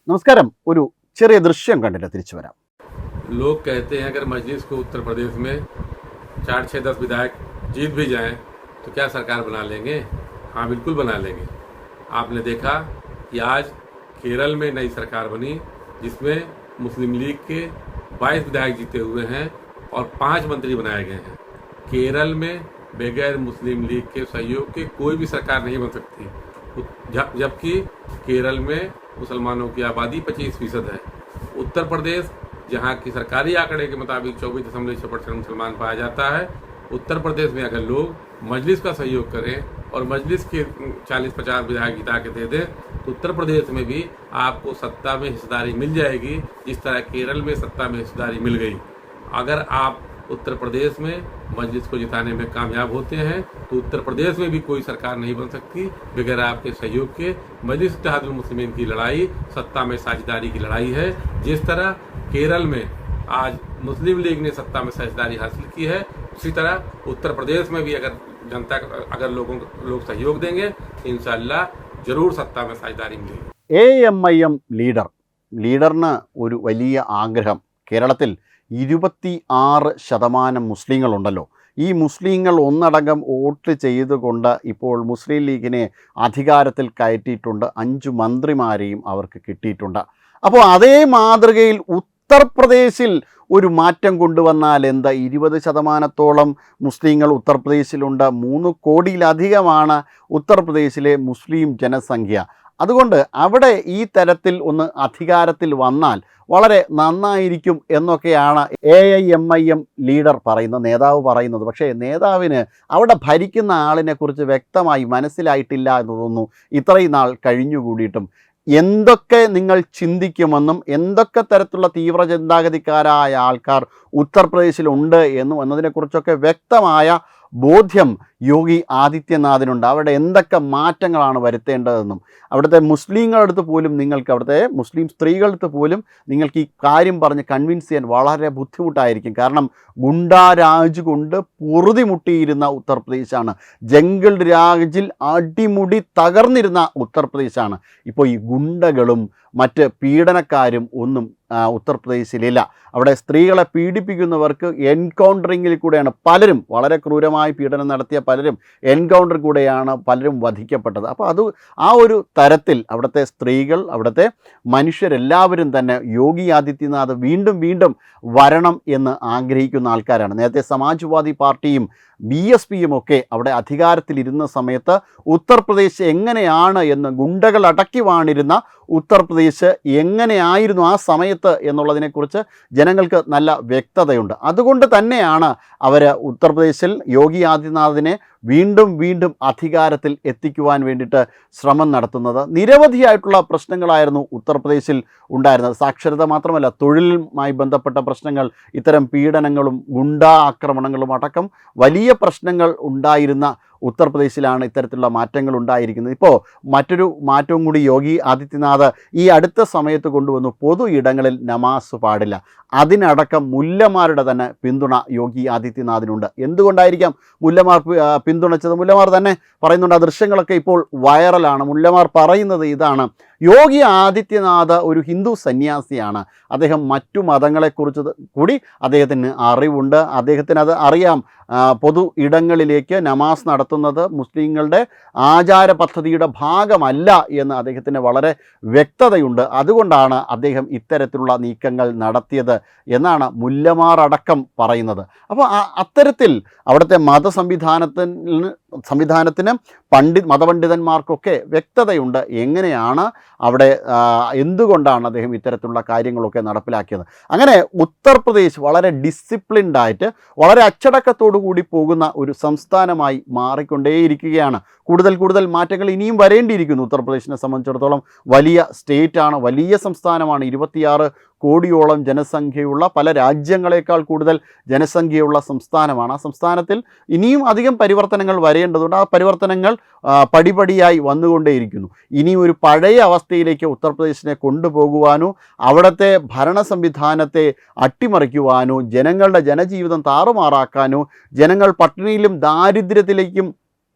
നമസ്കാരം. ഒരു ചെറിയ ദൃശ്യം കണ്ടിട്ട് തിരിച്ചു വരാം. लोग कहते हैं अगर मजलिस को उत्तर प्रदेश में 4, 6, 10 विधायक जीत भी जाएं तो क्या सरकार बना लेंगे? हाँ, बिल्कुल बना लेंगे। आपने देखा कि आज केरल में नई सरकार बनी जिसमें मुस्लिम लीग के 22 विधायक जीते हुए हैं और 5 मंत्री बनाए गए हैं। केरल में बगैर मुस्लिम लीग के सहयोग के कोई भी सरकार नहीं बन सकती, जबकि केरल में मुसलमानों की आबादी 25% है। उत्तर प्रदेश जहां की सरकारी आंकड़े के मुताबिक 24.6% मुसलमान पाया जाता है, उत्तर प्रदेश में अगर लोग मजलिस का सहयोग करें और मजलिस के 40-50 विधायक जिता के दे दें तो उत्तर प्रदेश में भी आपको सत्ता में हिस्सेदारी मिल जाएगी, जिस तरह केरल में सत्ता में हिस्सेदारी मिल गई। अगर आप उत्तर प्रदेश में मजलिस को जिताने में कामयाब होते हैं तो उत्तर प्रदेश में भी कोई सरकार नहीं बन सकती बगैर आपके सहयोग के। मजलिस इत्तेहादुल मुस्लिमीन की लड़ाई सत्ता में साझेदारी की लड़ाई है। जिस तरह केरल में आज मुस्लिम लीग ने सत्ता में साझेदारी हासिल की है, उसी तरह उत्तर प्रदेश में भी अगर लोग सहयोग देंगे तो इंशाअल्लाह जरूर सत्ता में साझेदारी मिलेगी। AMIM ലീഡറിന് ഒരു വലിയ ആഗ്രഹം. കേരളത്തിൽ 26% മുസ്ലിങ്ങളുണ്ടല്ലോ. ഈ മുസ്ലിങ്ങൾ ഒന്നടങ്കം വോട്ട് ചെയ്തുകൊണ്ട് ഇപ്പോൾ മുസ്ലിം ലീഗിനെ അധികാരത്തിൽ കയറ്റിയിട്ടുണ്ട്. 5 മന്ത്രിമാരെയും അവർക്ക് കിട്ടിയിട്ടുണ്ട്. അപ്പോൾ അതേ മാതൃകയിൽ ഉത്തർപ്രദേശിൽ ഒരു മാറ്റം കൊണ്ടുവന്നാൽ എന്താ? 20%ഓളം മുസ്ലിങ്ങൾ ഉത്തർപ്രദേശിലുണ്ട്. 3 കോടിയിലധികമാണ് ഉത്തർപ്രദേശിലെ മുസ്ലിം ജനസംഖ്യ. അതുകൊണ്ട് അവിടെ ഈ തരത്തിൽ ഒന്ന് അധികാരത്തിൽ വന്നാൽ വളരെ നന്നായിരിക്കും എന്നൊക്കെയാണ് AIMIM ലീഡർ നേതാവ് പറയുന്നത്. പക്ഷേ നേതാവിന് അവിടെ ഭരിക്കുന്ന ആളിനെക്കുറിച്ച് വ്യക്തമായി മനസ്സിലായിട്ടില്ല എന്ന് തോന്നുന്നു. ഇത്രയും നാൾ കഴിഞ്ഞുകൂടിയിട്ടും എന്തൊക്കെ നിങ്ങൾ ചിന്തിക്കുമെന്നും എന്തൊക്കെ തരത്തിലുള്ള തീവ്ര ചിന്താഗതിക്കാരായ ആൾക്കാർ ഉത്തർപ്രദേശിലുണ്ട് എന്നതിനെക്കുറിച്ചൊക്കെ വ്യക്തമായ ബോധ്യം യോഗി ആദിത്യനാഥിനുണ്ട്. അവിടെ എന്തൊക്കെ മാറ്റങ്ങളാണ് വരുത്തേണ്ടതെന്നും അവിടുത്തെ മുസ്ലിങ്ങളടുത്ത് പോലും അവിടുത്തെ മുസ്ലിം സ്ത്രീകളടുത്ത് പോലും നിങ്ങൾക്ക് ഈ കാര്യം പറഞ്ഞ് കൺവിൻസ് ചെയ്യാൻ വളരെ ബുദ്ധിമുട്ടായിരിക്കും. കാരണം ഗുണ്ടാരാജ് കൊണ്ട് പൊറുതിമുട്ടിയിരുന്ന ഉത്തർപ്രദേശാണ്. ജംഗിൾ രാജിൽ അടിമുടി തകർന്നിരുന്ന ഉത്തർപ്രദേശാണ്. ഇപ്പോൾ ഈ ഗുണ്ടകളും മറ്റ് പീഡനക്കാരും ഒന്നും ഉത്തർപ്രദേശിലില്ല. അവിടെ സ്ത്രീകളെ പീഡിപ്പിക്കുന്നവർക്ക് എൻകൗണ്ടറിങ്ങിൽ കൂടെയാണ് പലരും, വളരെ ക്രൂരമായി പീഡനം നടത്തിയ പലരും എൻകൗണ്ടർ കൂടെയാണ് പലരും വധിക്കപ്പെട്ടത്. അപ്പോൾ ആ ഒരു തരത്തിൽ അവിടുത്തെ സ്ത്രീകൾ, അവിടുത്തെ മനുഷ്യരെല്ലാവരും തന്നെ യോഗി ആദിത്യനാഥ് വീണ്ടും വരണം എന്ന് ആഗ്രഹിക്കുന്ന ആൾക്കാരാണ്. നേരത്തെ സമാജ്വാദി പാർട്ടിയും BSPയും ഒക്കെ അവിടെ അധികാരത്തിലിരുന്ന സമയത്ത് ഉത്തർപ്രദേശ് എങ്ങനെയാണ് എന്ന്, ഗുണ്ടകൾ അടക്കി വാണിരുന്ന ഉത്തർപ്രദേശ് എങ്ങനെയായിരുന്നു ആ സമയത്ത് എന്നുള്ളതിനെക്കുറിച്ച് ജനങ്ങൾക്ക് നല്ല വ്യക്തതയുണ്ട്. അതുകൊണ്ട് തന്നെയാണ് അവർ ഉത്തർപ്രദേശിൽ യോഗി ആദിത്യനാഥിനെ വീണ്ടും അധികാരത്തിൽ എത്തിക്കുവാൻ വേണ്ടിയിട്ട് ശ്രമം നടത്തുന്നത്. നിരവധിയായിട്ടുള്ള പ്രശ്നങ്ങളായിരുന്നു ഉത്തർപ്രദേശിൽ ഉണ്ടായിരുന്നത്. സാക്ഷരത മാത്രമല്ല, തൊഴിലുമായി ബന്ധപ്പെട്ട പ്രശ്നങ്ങൾ, ഇത്തരം പീഡനങ്ങളും ഗുണ്ടാ ആക്രമണങ്ങളും അടക്കം വലിയ പ്രശ്നങ്ങൾ ഉണ്ടായിരുന്ന ഉത്തർപ്രദേശിലാണ് ഇത്തരത്തിലുള്ള മാറ്റങ്ങൾ ഉണ്ടായിരിക്കുന്നത്. ഇപ്പോൾ മറ്റൊരു മാറ്റവും കൂടി യോഗി ആദിത്യനാഥ് ഈ അടുത്ത സമയത്ത് കൊണ്ടുവന്നു. പൊതു ഇടങ്ങളിൽ നമാസ് പാടില്ല. അതിനടക്കം മുല്ലമാരുടെ തന്നെ പിന്തുണ യോഗി ആദിത്യനാഥിനുണ്ട്. എന്തുകൊണ്ടായിരിക്കാം മുല്ലമാർ പിന്തുണച്ചത്? മുല്ലമാർ തന്നെ പറയുന്നുണ്ട്. ആ ദൃശ്യങ്ങളൊക്കെ ഇപ്പോൾ വൈറലാണ്. മുല്ലമാർ പറയുന്നത് ഇതാണ്: യോഗി ആദിത്യനാഥ് ഒരു ഹിന്ദു സന്യാസിയാണ്. അദ്ദേഹം മറ്റു മതങ്ങളെക്കുറിച്ച് കൂടി അദ്ദേഹത്തിന് അറിവുണ്ട്. അദ്ദേഹത്തിന് അത് അറിയാം. പൊതു ഇടങ്ങളിലേക്ക് നമാസ് നടത്തുന്നത് മുസ്ലിങ്ങളുടെ ആചാര പദ്ധതിയുടെ ഭാഗമല്ല എന്ന് അദ്ദേഹത്തിന് വളരെ വ്യക്തതയുണ്ട്. അതുകൊണ്ടാണ് അദ്ദേഹം ഇത്തരത്തിലുള്ള നീക്കങ്ങൾ നടത്തിയത് എന്നാണ് മുല്ലമാർ അടക്കം പറയുന്നത്. അപ്പോൾ അത്തരത്തിൽ അവിടുത്തെ സംവിധാനത്തിന് മതപണ്ഡിതന്മാർക്കൊക്കെ വ്യക്തതയുണ്ട് എങ്ങനെയാണ് അവിടെ, എന്തുകൊണ്ടാണ് അദ്ദേഹം ഇത്തരത്തിലുള്ള കാര്യങ്ങളൊക്കെ നടപ്പിലാക്കിയത്. അങ്ങനെ ഉത്തർപ്രദേശ് വളരെ ഡിസിപ്ലിൻഡായിട്ട് വളരെ അച്ചടക്കത്തോടു കൂടി പോകുന്ന ഒരു സംസ്ഥാനമായി മാറിക്കൊണ്ടേയിരിക്കുകയാണ്. കൂടുതൽ മാറ്റങ്ങൾ ഇനിയും വരേണ്ടിയിരിക്കുന്നു. ഉത്തർപ്രദേശിനെ സംബന്ധിച്ചിടത്തോളം വലിയ സ്റ്റേറ്റാണ്, വലിയ സംസ്ഥാനമാണ്. 26 കോടിയോളം ജനസംഖ്യയുള്ള, പല രാജ്യങ്ങളെക്കാൾ കൂടുതൽ ജനസംഖ്യയുള്ള സംസ്ഥാനമാണ്. ആ സംസ്ഥാനത്തിൽ ഇനിയും അധികം പരിവർത്തനങ്ങൾ വരേണ്ടതുണ്ട്. ആ പരിവർത്തനങ്ങൾ പടിപടിയായി വന്നുകൊണ്ടേയിരിക്കുന്നു. ഇനി ഒരു പഴയ അവസ്ഥയിലേക്ക് ഉത്തർപ്രദേശിനെ കൊണ്ടുപോകുവാനോ അവിടുത്തെ ഭരണ സംവിധാനത്തെ അട്ടിമറിക്കുവാനോ ജനങ്ങളുടെ ജനജീവിതം താറുമാറാക്കാനോ ജനങ്ങൾ പട്ടിണിയിലും ദാരിദ്ര്യത്തിലേക്കും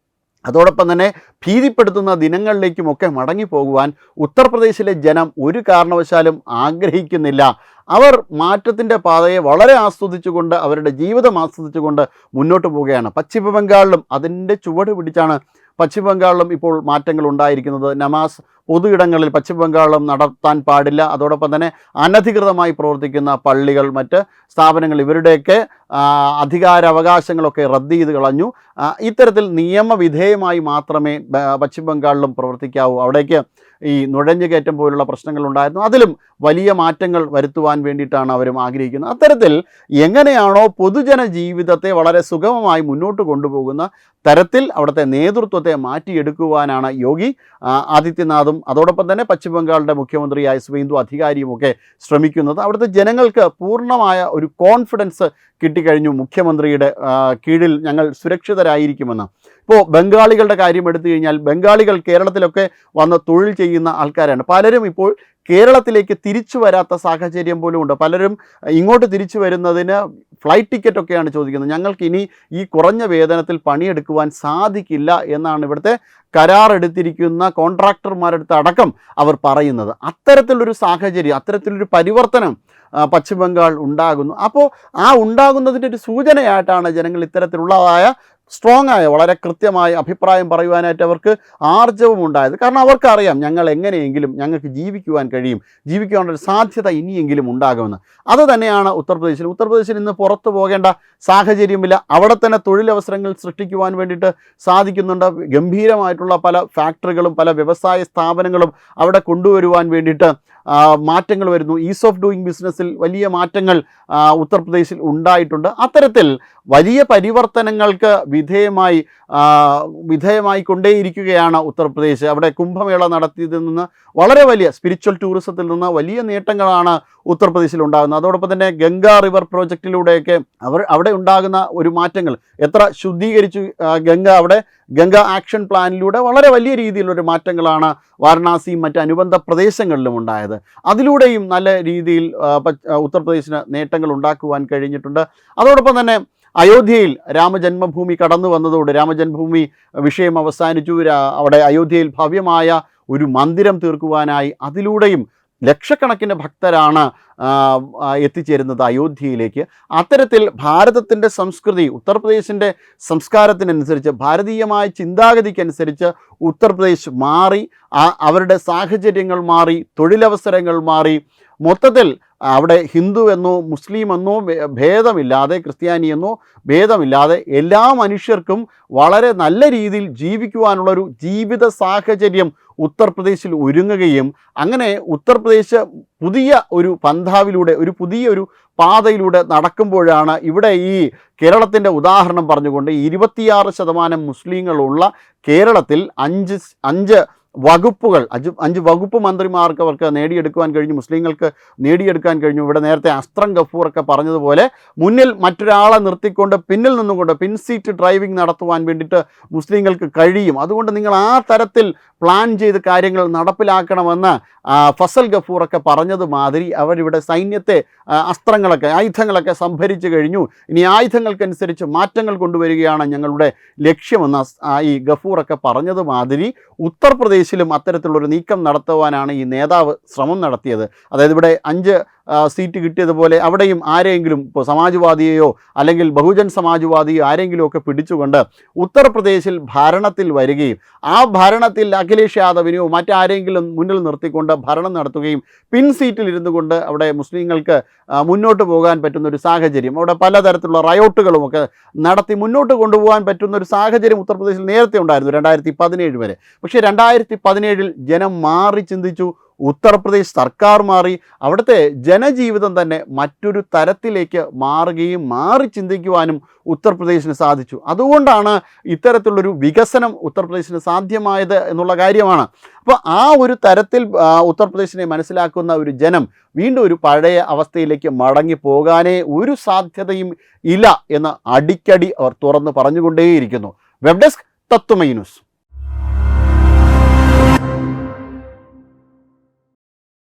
അതോടൊപ്പം തന്നെ ഭീതിപ്പെടുത്തുന്ന ദിനങ്ങളിലേക്കുമൊക്കെ മടങ്ങിപ്പോകുവാൻ ഉത്തർപ്രദേശിലെ ജനം ഒരു കാരണവശാലും ആഗ്രഹിക്കുന്നില്ല. അവർ മാറ്റത്തിൻ്റെ പാതയെ വളരെ ആസ്വദിച്ചുകൊണ്ട് അവരുടെ ജീവിതം ആസ്വദിച്ചുകൊണ്ട് മുന്നോട്ട് പോവുകയാണ്. പശ്ചിമ ബംഗാളിലും അതിൻ്റെ ചുവട് പിടിച്ചാണ് പശ്ചിമ ബംഗാളിലും ഇപ്പോൾ മാറ്റങ്ങൾ ഉണ്ടായിരിക്കുന്നത്. നമാസ് പൊതു ഇടങ്ങളിൽ പശ്ചിമ ബംഗാളിലും നടത്താൻ പാടില്ല. അതോടൊപ്പം തന്നെ അനധികൃതമായി പ്രവർത്തിക്കുന്ന പള്ളികൾ, മറ്റ് സ്ഥാപനങ്ങൾ, ഇവരുടെയൊക്കെ അധികാരാവകാശങ്ങളൊക്കെ റദ്ദ് ചെയ്ത് കളഞ്ഞു. ഇത്തരത്തിൽ നിയമവിധേയമായി മാത്രമേ പശ്ചിമ ബംഗാളിലും പ്രവർത്തിക്കാവൂ. അവിടേക്ക് ഈ നുഴഞ്ഞുകയറ്റം പോലുള്ള പ്രശ്നങ്ങളുണ്ടായിരുന്നു. അതിലും വലിയ മാറ്റങ്ങൾ വരുത്തുവാൻ വേണ്ടിയിട്ടാണ് അവരും ആഗ്രഹിക്കുന്നത്. അത്തരത്തിൽ എങ്ങനെയാണോ പൊതുജന ജീവിതത്തെ വളരെ സുഗമമായി മുന്നോട്ട് കൊണ്ടുപോകുന്ന തരത്തിൽ അവിടുത്തെ നേതൃത്വത്തെ മാറ്റിയെടുക്കുവാനാണ് യോഗി ആദിത്യനാഥും അതോടൊപ്പം തന്നെ പശ്ചിമ ബംഗാളിൻ്റെ മുഖ്യമന്ത്രിയായ സുവേന്ദു അധികാരിയുമൊക്കെ ശ്രമിക്കുന്നത്. അവിടുത്തെ ജനങ്ങൾക്ക് പൂർണ്ണമായ ഒരു കോൺഫിഡൻസ് കിട്ടിക്കഴിഞ്ഞു. മുഖ്യമന്ത്രിയുടെ കീഴിൽ ഞങ്ങൾ സുരക്ഷിതരായിരിക്കുമെന്ന്. ഇപ്പോൾ ബംഗാളികളുടെ കാര്യം എടുത്തു കഴിഞ്ഞാൽ, ബംഗാളികൾ കേരളത്തിലൊക്കെ വന്ന് തൊഴിൽ ചെയ്യുന്ന ആൾക്കാരാണ്. പലരും ഇപ്പോൾ കേരളത്തിലേക്ക് തിരിച്ചു വരാത്ത സാഹചര്യം പോലും ഉണ്ട്. പലരും ഇങ്ങോട്ട് തിരിച്ചു വരുന്നതിന് ഫ്ലൈറ്റ് ടിക്കറ്റൊക്കെയാണ് ചോദിക്കുന്നത്. ഞങ്ങൾക്ക് ഇനി ഈ കുറഞ്ഞ വേതനത്തിൽ പണിയെടുക്കുവാൻ സാധിക്കില്ല എന്നാണ് ഇവിടുത്തെ കരാർ എടുത്തിരിക്കുന്ന കോൺട്രാക്ടർമാരെടുത്ത് അടക്കം അവർ പറയുന്നത്. അത്തരത്തിലൊരു സാഹചര്യം, അത്തരത്തിലൊരു പരിവർത്തനം പശ്ചിമ ബംഗാൾ ഉണ്ടാകുന്നു. അപ്പോൾ ആ ഉണ്ടാകുന്നതിൻ്റെ ഒരു സൂചനയായിട്ടാണ് ജനങ്ങൾ ഇത്തരത്തിലുള്ളതായ സ്ട്രോങ് ആയ വളരെ കൃത്യമായ അഭിപ്രായം പറയുവാനായിട്ട് അവർക്ക് ആർജവം ഉണ്ടായത്. കാരണം അവർക്കറിയാം ഞങ്ങൾ എങ്ങനെയെങ്കിലും ഞങ്ങൾക്ക് ജീവിക്കുവാൻ കഴിയും, ജീവിക്കുവാനൊരു സാധ്യത ഇനിയെങ്കിലും ഉണ്ടാകുമെന്ന്. അത് തന്നെയാണ് ഉത്തർപ്രദേശിൽ ഇന്ന് പുറത്തു പോകേണ്ട സാഹചര്യമില്ല. അവിടെ തന്നെ തൊഴിലവസരങ്ങൾ സൃഷ്ടിക്കുവാൻ വേണ്ടിയിട്ട് സാധിക്കുന്നുണ്ട്. ഗംഭീരമായിട്ടുള്ള പല ഫാക്ടറികളും പല വ്യവസായ സ്ഥാപനങ്ങളും അവിടെ കൊണ്ടുവരുവാൻ വേണ്ടിയിട്ട് മാറ്റങ്ങൾ വരുന്നു. ഈസ് ഓഫ് ഡൂയിങ് ബിസിനസ്സിൽ വലിയ മാറ്റങ്ങൾ ഉത്തർപ്രദേശിൽ ഉണ്ടായിട്ടുണ്ട്. അത്തരത്തിൽ വലിയ പരിവർത്തനങ്ങൾക്ക് വിധേയമായി കൊണ്ടേയിരിക്കുകയാണ് ഉത്തർപ്രദേശ്. അവിടെ കുംഭമേള നടത്തിയതിൽ നിന്ന് വളരെ വലിയ സ്പിരിച്വൽ ടൂറിസത്തിൽ നിന്ന് വലിയ നേട്ടങ്ങളാണ് ഉത്തർപ്രദേശിൽ ഉണ്ടാകുന്നത്. അതോടൊപ്പം തന്നെ ഗംഗാ റിവർ പ്രോജക്റ്റിലൂടെയൊക്കെ അവിടെ ഉണ്ടാകുന്ന ഒരു മാറ്റങ്ങൾ എത്ര ശുദ്ധീകരിച്ചു ഗംഗ ആക്ഷൻ പ്ലാനിലൂടെ വളരെ വലിയ രീതിയിലൊരു മാറ്റങ്ങളാണ് വാരണാസിയും മറ്റ് അനുബന്ധ പ്രദേശങ്ങളിലും ഉണ്ടായത്. അതിലൂടെയും നല്ല രീതിയിൽ ഉത്തർപ്രദേശിന് നേട്ടങ്ങൾ ഉണ്ടാക്കുവാൻ കഴിഞ്ഞിട്ടുണ്ട്. അതോടൊപ്പം തന്നെ അയോധ്യയിൽ രാമജന്മഭൂമി കടന്നു വന്നതോടെ രാമജന്മഭൂമി വിഷയം അവസാനിച്ചു. അവിടെ അയോധ്യയിൽ ഭവ്യമായ ഒരു മന്ദിരം തീർക്കുവാനായി അതിലൂടെയും ലക്ഷക്കണക്കിന് ഭക്തരാണ് എത്തിച്ചേരുന്നത് അയോധ്യയിലേക്ക്. അത്തരത്തിൽ ഭാരതത്തിൻ്റെ സംസ്കൃതി, ഉത്തർപ്രദേശിൻ്റെ സംസ്കാരത്തിനനുസരിച്ച്, ഭാരതീയമായ ചിന്താഗതിക്കനുസരിച്ച് ഉത്തർപ്രദേശ് മാറി. അവരുടെ സാഹചര്യങ്ങൾ മാറി, തൊഴിലവസരങ്ങൾ മാറി. മൊത്തത്തിൽ അവിടെ ഹിന്ദുവെന്നോ മുസ്ലിമെന്നോ ഭേദമില്ലാതെ, ക്രിസ്ത്യാനിയെന്നോ ഭേദമില്ലാതെ എല്ലാ മനുഷ്യർക്കും വളരെ നല്ല രീതിയിൽ ജീവിക്കുവാനുള്ളൊരു ജീവിത സാഹചര്യം ഉത്തർപ്രദേശിൽ ഒരുങ്ങുകയും അങ്ങനെ ഉത്തർപ്രദേശ് പുതിയ ഒരു പന്ഥാവിലൂടെ, ഒരു പുതിയൊരു പാതയിലൂടെ നടക്കുമ്പോഴാണ് ഇവിടെ ഈ കേരളത്തിൻ്റെ ഉദാഹരണം പറഞ്ഞുകൊണ്ട് 26% മുസ്ലിങ്ങളുള്ള കേരളത്തിൽ അഞ്ച് വകുപ്പുകൾ, 5 വകുപ്പ് മന്ത്രിമാർക്ക് അവർക്ക് നേടിയെടുക്കുവാൻ കഴിഞ്ഞു, മുസ്ലിങ്ങൾക്ക് നേടിയെടുക്കാൻ കഴിഞ്ഞു. ഇവിടെ നേരത്തെ അസ്ത്രം ഗഫൂറൊക്കെ പറഞ്ഞതുപോലെ മുന്നിൽ മറ്റൊരാളെ നിർത്തിക്കൊണ്ട് പിന്നിൽ നിന്നുകൊണ്ട് പിൻ സീറ്റ് ഡ്രൈവിംഗ് നടത്തുവാൻ വേണ്ടിയിട്ട് മുസ്ലിങ്ങൾക്ക് കഴിയും. അതുകൊണ്ട് നിങ്ങൾ ആ തരത്തിൽ പ്ലാൻ ചെയ്ത് കാര്യങ്ങൾ നടപ്പിലാക്കണമെന്ന് ഫസൽ ഗഫൂറൊക്കെ പറഞ്ഞതുമാതിരി അവരിവിടെ സൈന്യത്തെ ആയുധങ്ങളൊക്കെ സംഭരിച്ചു കഴിഞ്ഞു. ഇനി ആയുധങ്ങൾക്കനുസരിച്ച് മാറ്റങ്ങൾ കൊണ്ടുവരികയാണ് ഞങ്ങളുടെ ലക്ഷ്യമെന്ന് ഈ ഗഫൂറൊക്കെ പറഞ്ഞതുമാതിരി ഉത്തർപ്രദേശിലും അത്തരത്തിലുള്ളൊരു നീക്കം നടത്തുവാനാണ് ഈ നേതാവ് ശ്രമം നടത്തിയത്. അതായത് ഇവിടെ 5 സീറ്റ് കിട്ടിയതുപോലെ അവിടെയും ആരെങ്കിലും, ഇപ്പോൾ സമാജ്വാദിയെയോ അല്ലെങ്കിൽ ബഹുജൻ സമാജ്വാദിയോ ആരെങ്കിലുമൊക്കെ പിടിച്ചുകൊണ്ട് ഉത്തർപ്രദേശിൽ ഭരണത്തിൽ വരികയും ആ ഭരണത്തിൽ അഖിലേഷ് യാദവിനെയോ മറ്റാരെങ്കിലും മുന്നിൽ നിർത്തിക്കൊണ്ട് ഭരണം നടത്തുകയും പിൻ സീറ്റിൽ ഇരുന്നു കൊണ്ട് അവിടെ മുസ്ലിങ്ങൾക്ക് മുന്നോട്ട് പോകാൻ പറ്റുന്ന ഒരു സാഹചര്യം, അവിടെ പലതരത്തിലുള്ള റയോട്ടുകളുമൊക്കെ നടത്തി മുന്നോട്ട് കൊണ്ടുപോകാൻ പറ്റുന്ന ഒരു സാഹചര്യം ഉത്തർപ്രദേശിൽ നേരത്തെ ഉണ്ടായിരുന്നു 2017 വരെ. പക്ഷേ 2017 ജനം മാറി ചിന്തിച്ചു. ഉത്തർപ്രദേശ് സർക്കാർ മാറി. അവിടുത്തെ ജനജീവിതം തന്നെ മറ്റൊരു തരത്തിലേക്ക് മാറുകയും മാറി ചിന്തിക്കുവാനും ഉത്തർപ്രദേശിന് സാധിച്ചു. അതുകൊണ്ടാണ് ഇത്തരത്തിലുള്ളൊരു വികസനം ഉത്തർപ്രദേശിന് സാധ്യമായത് എന്നുള്ള കാര്യമാണ്. അപ്പോൾ ആ ഒരു തരത്തിൽ ഉത്തർപ്രദേശിനെ മനസ്സിലാക്കുന്ന ഒരു ജനം വീണ്ടും ഒരു പഴയ അവസ്ഥയിലേക്ക് മടങ്ങി പോകാനേ ഒരു സാധ്യതയും ഇല്ല എന്ന് അടിക്കടി അവർ തുറന്ന് പറഞ്ഞുകൊണ്ടേയിരിക്കുന്നു. വെബ് ഡെസ്ക് തത്വമൈ ന്യൂസ്.